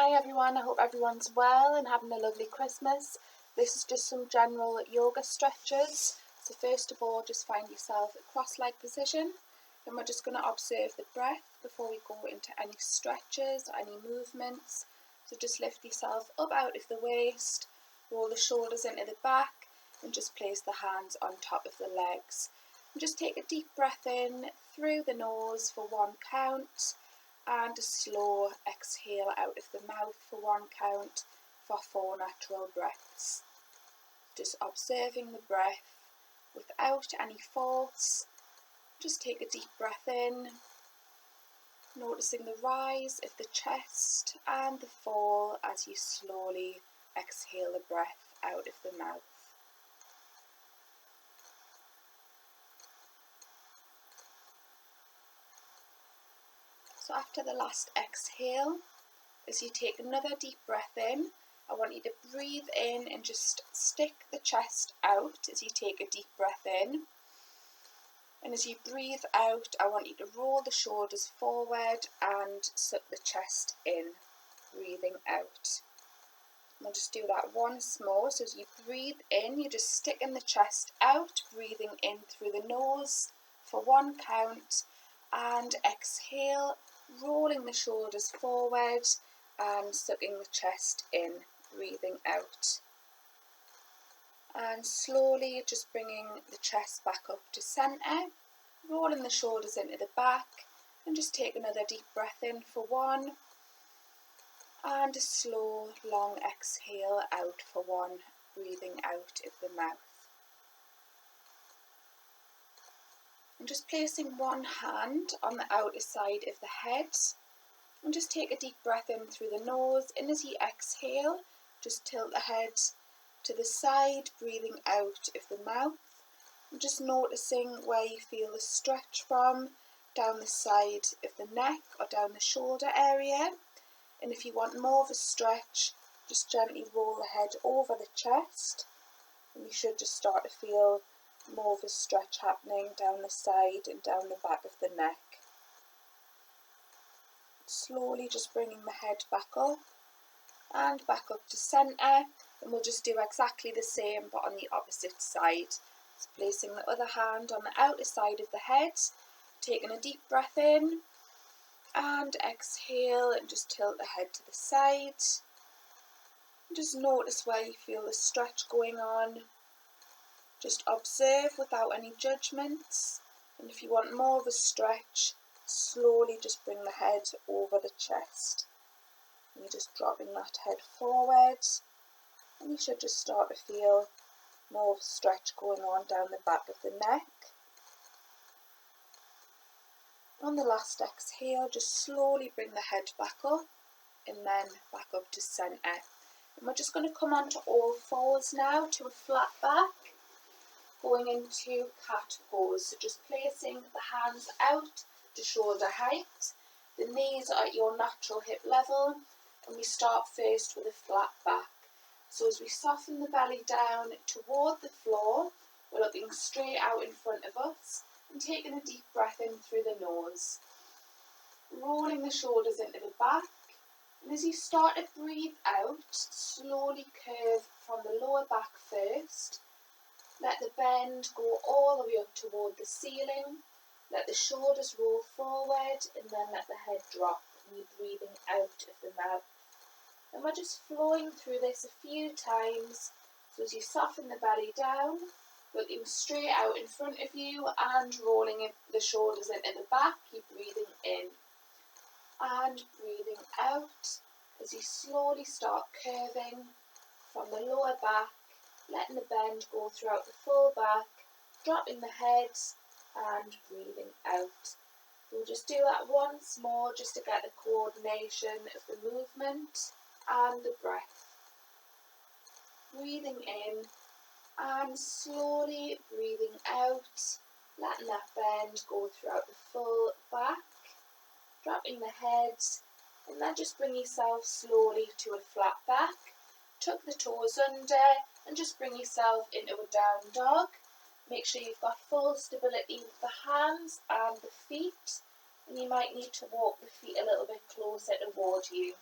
Hi everyone, I hope everyone's well and having a lovely Christmas. This is just some general yoga stretches. So first of all, just find yourself a cross-leg position and we're just going to observe the breath before we go into any stretches or any movements. So just lift yourself up out of the waist, roll the shoulders into the back and just place the hands on top of the legs. And just take a deep breath in through the nose for 1 count. And a slow exhale out of the mouth for 1 count for 4 natural breaths. Just observing the breath without any force. Just take a deep breath in, noticing the rise of the chest and the fall as you slowly exhale the breath out of the mouth. So after the last exhale, as you take another deep breath in, I want you to breathe in and just stick the chest out as you take a deep breath in. And as you breathe out, I want you to roll the shoulders forward and suck the chest in, breathing out. And we'll just do that once more. So as you breathe in, you're just sticking the chest out, breathing in through the nose for 1 count, and exhale, rolling the shoulders forward and sucking the chest in, breathing out. And slowly just bringing the chest back up to centre, rolling the shoulders into the back, and just take another deep breath in for 1, and a slow, long exhale out for 1, breathing out of the mouth. And just placing 1 hand on the outer side of the head, and just take a deep breath in through the nose, and as you exhale, just tilt the head to the side, breathing out of the mouth, and just noticing where you feel the stretch from, down the side of the neck or down the shoulder area. And if you want more of a stretch, just gently roll the head over the chest, and you should just start to feel more of a stretch happening down the side and down the back of the neck. Slowly just bringing the head back up and back up to centre, and we'll just do exactly the same but on the opposite side. So placing the other hand on the outer side of the head, taking a deep breath in and exhale, and just tilt the head to the side. And just notice where you feel the stretch going on. Just observe without any judgments, and if you want more of a stretch, slowly just bring the head over the chest. And you're just dropping that head forward, and you should just start to feel more of a stretch going on down the back of the neck. On the last exhale, just slowly bring the head back up and then back up to centre. And we're just going to come onto all fours now to a flat back, going into cat pose. So just placing the hands out to shoulder height, the knees are at your natural hip level, and we start first with a flat back. So as we soften the belly down toward the floor, we're looking straight out in front of us and taking a deep breath in through the nose, rolling the shoulders into the back, and as you start to breathe out, slowly curve from the lower back first. Let the bend go all the way up toward the ceiling. Let the shoulders roll forward and then let the head drop, and you're breathing out of the mouth. And we're just flowing through this a few times. So as you soften the belly down, looking straight out in front of you and rolling the shoulders into the back, you're breathing in and breathing out as you slowly start curving from the lower back, letting the bend go throughout the full back, dropping the head and breathing out. We'll just do that once more just to get the coordination of the movement and the breath. Breathing in and slowly breathing out, letting that bend go throughout the full back, dropping the head, and then just bring yourself slowly to a flat back. Tuck the toes under and just bring yourself into a down dog. Make sure you've got full stability with the hands and the feet, and you might need to walk the feet a little bit closer toward you.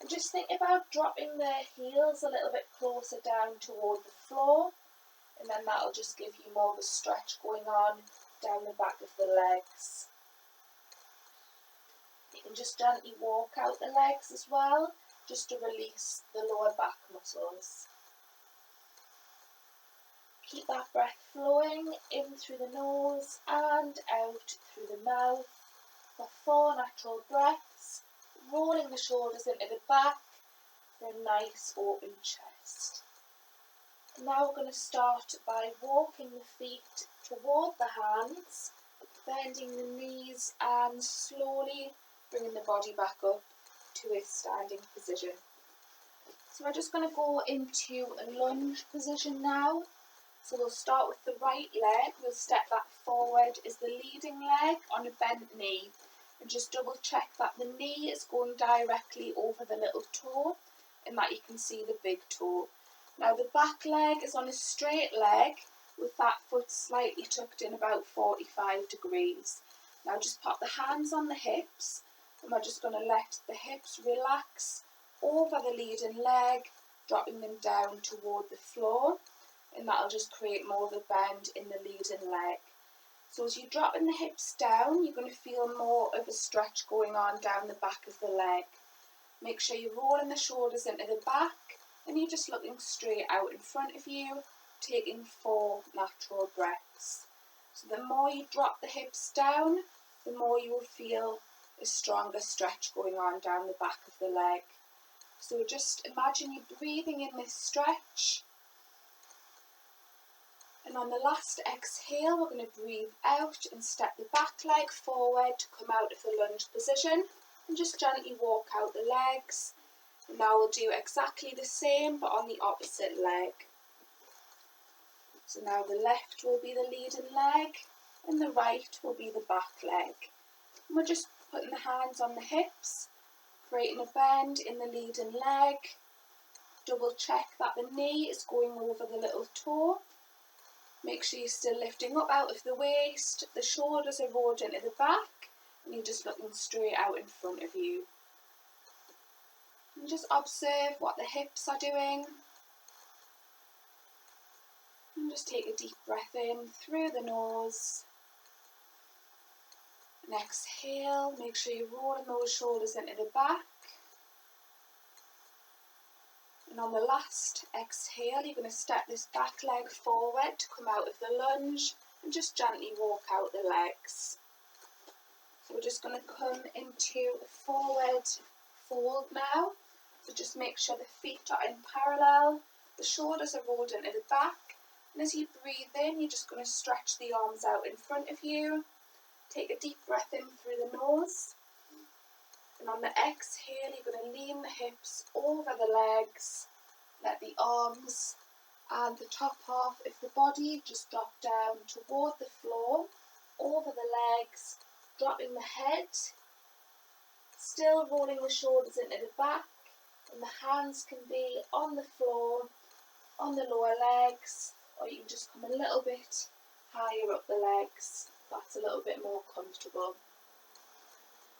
And just think about dropping the heels a little bit closer down toward the floor, and then that'll just give you more of a stretch going on down the back of the legs. You can just gently walk out the legs as well, just to release the lower back muscles. Keep that breath flowing in through the nose and out through the mouth for 4 natural breaths, rolling the shoulders into the back for a nice open chest. Now we're going to start by walking the feet toward the hands, bending the knees and slowly bringing the body back up to a standing position. So we're just going to go into a lunge position now. So we'll start with the right leg. We'll step that forward as the leading leg on a bent knee. And just double check that the knee is going directly over the little toe and that you can see the big toe. Now the back leg is on a straight leg with that foot slightly tucked in about 45 degrees. Now just pop the hands on the hips and we're just going to let the hips relax over the leading leg, dropping them down toward the floor, and that'll just create more of a bend in the leading leg. So as you're dropping the hips down, you're going to feel more of a stretch going on down the back of the leg. Make sure you're rolling the shoulders into the back and you're just looking straight out in front of you, taking 4 natural breaths. So the more you drop the hips down, the more you will feel a stronger stretch going on down the back of the leg. So just imagine you breathing in this stretch. And on the last exhale, we're going to breathe out and step the back leg forward to come out of the lunge position and just gently walk out the legs. And now we'll do exactly the same but on the opposite leg. So now the left will be the leading leg and the right will be the back leg. And we're just putting the hands on the hips, creating a bend in the leading leg. Double check that the knee is going over the little toe. Make sure you're still lifting up out of the waist, the shoulders are rolled into the back, and you're just looking straight out in front of you. And just observe what the hips are doing. And just take a deep breath in through the nose. And exhale, make sure you're rolling those shoulders into the back. And on the last exhale, you're going to step this back leg forward to come out of the lunge and just gently walk out the legs. So we're just going to come into a forward fold now. So just make sure the feet are in parallel, the shoulders are rolled into the back, and as you breathe in, you're just going to stretch the arms out in front of you. Take a deep breath in through the nose. And on the exhale, you're going to lean the hips over the legs, let the arms and the top half of the body just drop down toward the floor, over the legs, dropping the head, still rolling the shoulders into the back, and the hands can be on the floor, on the lower legs, or you can just come a little bit higher up the legs. That's a little bit more comfortable.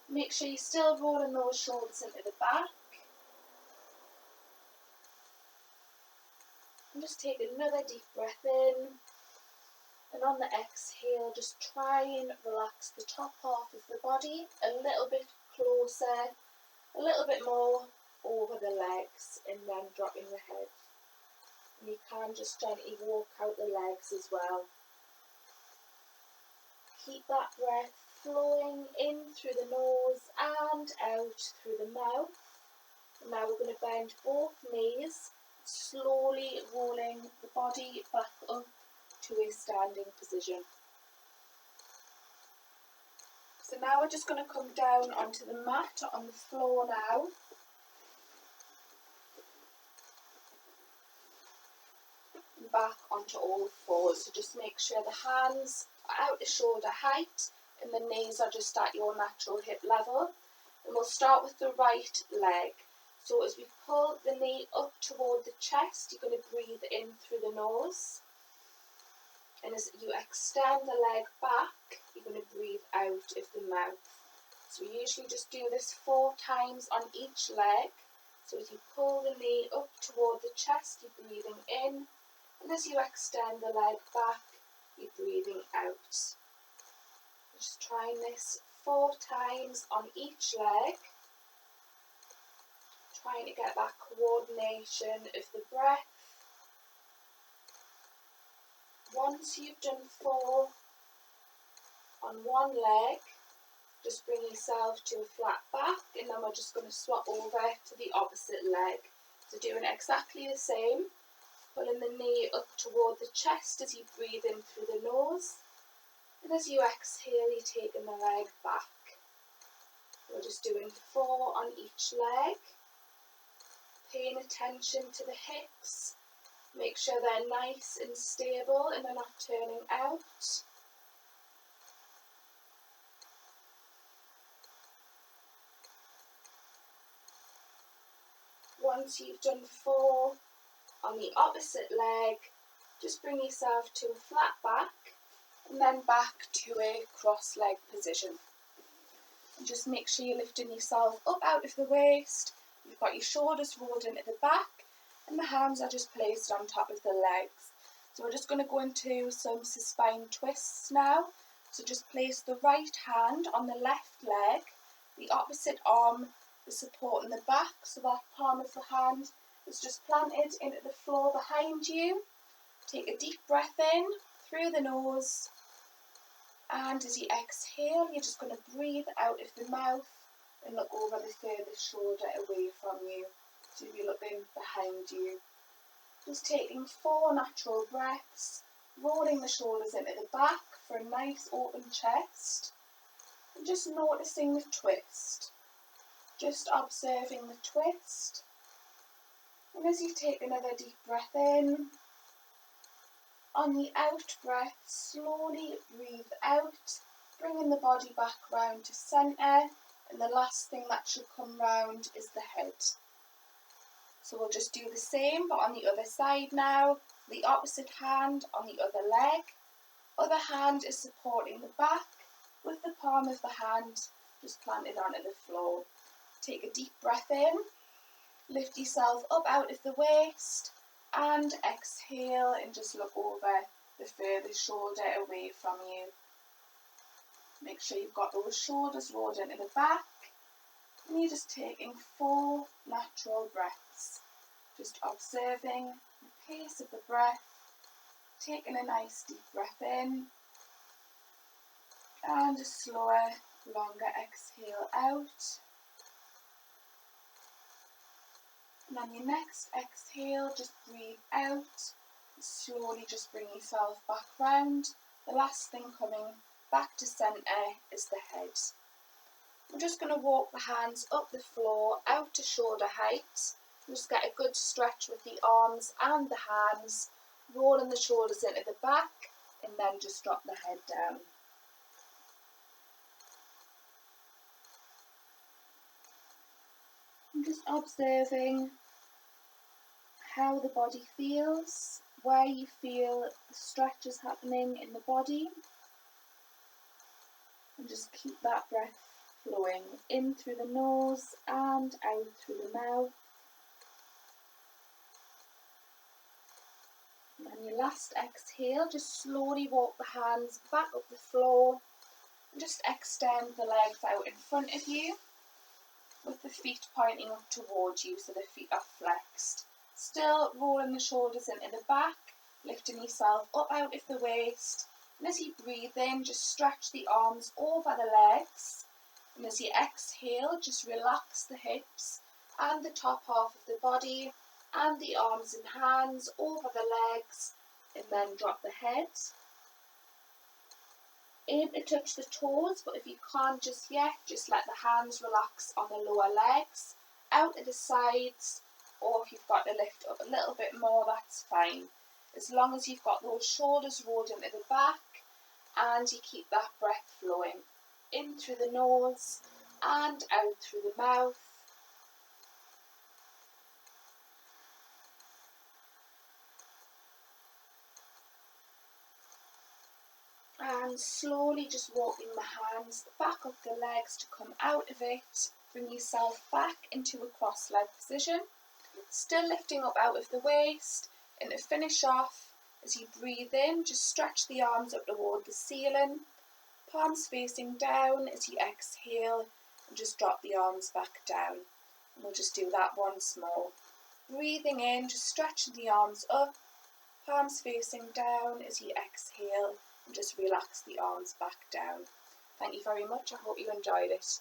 Make sure you're still rolling those shoulders into the back. And just take another deep breath in. And on the exhale, just try and relax the top half of the body a little bit closer, a little bit more over the legs, and then dropping the head. And you can just gently walk out the legs as well. Keep that breath flowing in through the nose and out through the mouth. And now we're going to bend both knees, slowly rolling the body back up to a standing position. So now we're just going to come down onto the mat on the floor now. And back onto all fours. So just make sure the hands are out to shoulder height and the knees are just at your natural hip level. And we'll start with the right leg. So as we pull the knee up toward the chest, you're going to breathe in through the nose. And as you extend the leg back, you're going to breathe out of the mouth. So we usually just do this 4 times on each leg. So as you pull the knee up toward the chest, you're breathing in, and as you extend the leg back, you're breathing out. Just trying this 4 times on each leg, trying to get that coordination of the breath. Once you've done 4 on one leg, just bring yourself to a flat back, and then we're just going to swap over to the opposite leg. So doing exactly the same, pulling the knee up toward the chest as you breathe in through the nose, and as you exhale, you're taking the leg back. We're just doing 4 on each leg, paying attention to the hips. Make sure they're nice and stable and they're not turning out. Once you've done 4 on the opposite leg, just bring yourself to a flat back and then back to a cross leg position. And just make sure you're lifting yourself up out of the waist. You've got your shoulders rolled into the back and the hands are just placed on top of the legs. So we're just going to go into some supine twists now. So just place the right hand on the left leg, the opposite arm is supporting the back, so that palm of the hand is just planted into the floor behind you. Take a deep breath in through the nose, and as you exhale, you're just going to breathe out of the mouth and look over the furthest shoulder away from you. So you'll be looking behind you. Just taking 4 natural breaths, rolling the shoulders into the back for a nice open chest, and just noticing the twist. Just observing the twist. And as you take another deep breath in, on the out breath, slowly breathe out, bringing the body back round to centre, and the last thing that should come round is the head. So we'll just do the same, but on the other side now. The opposite hand on the other leg. Other hand is supporting the back, with the palm of the hand just planted onto the floor. Take a deep breath in, lift yourself up out of the waist, and exhale and just look over the furthest shoulder away from you. Make sure you've got those shoulders rolled into the back, and you're just taking 4 natural breaths. Just observing the pace of the breath, taking a nice deep breath in, and a slower, longer exhale out. And on your next exhale, just breathe out. Slowly just bring yourself back round. The last thing coming back to centre is the head. We're just going to walk the hands up the floor, out to shoulder height. Just get a good stretch with the arms and the hands, rolling the shoulders into the back, and then just drop the head down. I'm just observing how the body feels, where you feel the stretch is happening in the body, and just keep that breath flowing in through the nose and out through the mouth. And on your last exhale, just slowly walk the hands back up the floor and just extend the legs out in front of you with the feet pointing up towards you so the feet are flexed. Still rolling the shoulders into the back, lifting yourself up out of the waist, and as you breathe in, just stretch the arms over the legs, and as you exhale, just relax the hips and the top half of the body and the arms and hands over the legs, and then drop the head. Aim to touch the toes, but if you can't just yet, just let the hands relax on the lower legs, out to the sides, or if you've got to lift up a little bit more, that's fine. As long as you've got those shoulders rolled into the back and you keep that breath flowing in through the nose and out through the mouth. And slowly just walking the hands back up the legs to come out of it, Bring yourself back into a cross-leg position, still lifting up out of the waist, and to finish off, as you breathe in, just stretch the arms up toward the ceiling, palms facing down as you exhale, and just drop the arms back down. And we'll just do that once more. Breathing in, just stretching the arms up, palms facing down as you exhale, and just relax the arms back down. Thank you very much. I hope you enjoyed it.